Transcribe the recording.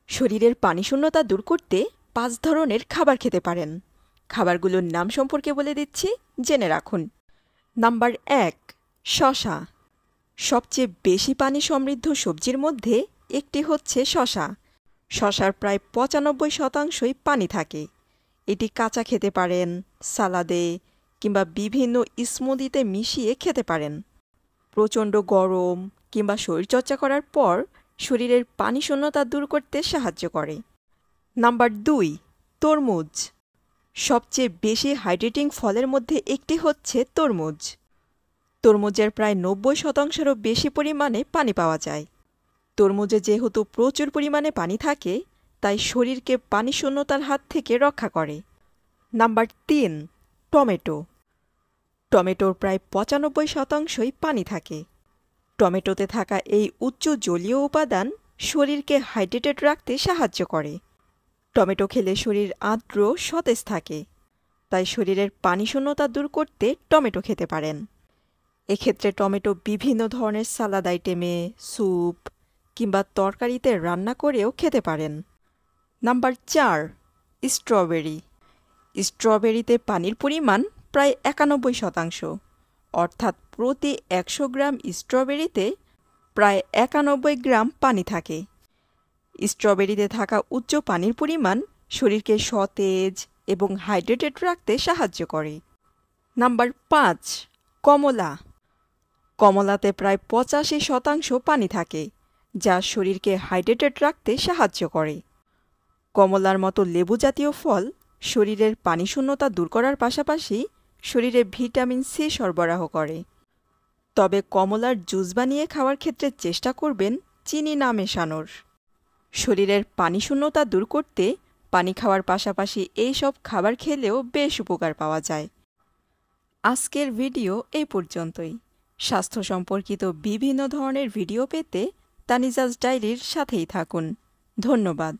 শরীরের পানিশূন্যতা দূর করতে ৫ ধরনের খাবার খেতে পারেন। খাবারগুলোর নাম সম্পর্কে বলে দিচ্ছি, জেনে রাখুন। নাম্বার ১, শসা। সবচেয়ে বেশি পানি সমৃদ্ধ সবজির মধ্যে একটি হচ্ছে শসা। শসার প্রায় ৯৫%ই পানি থাকে। এটি কাঁচা খেতে পারেন, সালাদে কিংবা বিভিন্ন স্মুদিতে মিশিয়ে খেতে পারেন। প্রচণ্ড গরম কিংবা শরীরচর্চা করার পর শরীরের পানিশূন্যতা দূর করতে সাহায্য করে। নাম্বার ২, তরমুজ। সবচেয়ে বেশি হাইড্রেটিং ফলের মধ্যে একটি হচ্ছে তরমুজ। তরমুজের প্রায় ৯০%-এরও বেশি পরিমাণে পানি পাওয়া যায়। তরমুজে যেহেতু প্রচুর পরিমাণে পানি থাকে, তাই শরীরকে পানিশূন্যতার হাত থেকে রক্ষা করে। Number ৩, tomato. টমেটোর প্রায় ৯৫%ই পানি থাকে। টমেটোতে থাকা এই উচ্চ জলীয় উপাদান শরীরকে হাইড্রেটেড রাখতে সাহায্য করে। টমেটো খেলে শরীর আর্দ্র সতেজ থাকে, তাই শরীরের পানিশূন্যতা দূর করতে টমেটো খেতে পারেন। এক্ষেত্রে টমেটো বিভিন্ন ধরনের সালাদ আইটেমে, স্যুপ কিংবা তরকারিতে রান্না করেও খেতে পারেন। Number ৪, strawberry. স্ট্রবেরিতে পানির পরিমাণ প্রায় ৯১%, অর্থাৎ প্রতি ১০০ গ্রাম স্ট্রবেরিতে প্রায় ৯১ গ্রাম পানি থাকে। স্ট্রবেরিতে থাকা উচ্চ পানির পরিমাণ শরীরকে সতেজ এবং হাইড্রেটেড রাখতে সাহায্য করে। নাম্বার ৫, কমলা। কমলাতে প্রায় ৮৫% পানি থাকে, যা শরীরকে হাইড্রেটেড রাখতে সাহায্য করে। কমলার মতো লেবু জাতীয় ফল শরীরের পানিশূন্যতা দূর করার পাশাপাশি শরীরে ভিটামিন সি সরবরাহ করে। তবে কমলার জুস বানিয়ে খাওয়ার ক্ষেত্রে চেষ্টা করবেন চিনি না মেশানোর। শরীরের পানিশূন্যতা দূর করতে পানি খাওয়ার পাশাপাশি এই সব খাবার খেলেও বেশ উপকার পাওয়া যায়। আজকের ভিডিও এই পর্যন্তই। স্বাস্থ্য সম্পর্কিত বিভিন্ন ধরনের ভিডিও পেতে তানিজাজ ডায়েরির সাথেই থাকুন। ধন্যবাদ।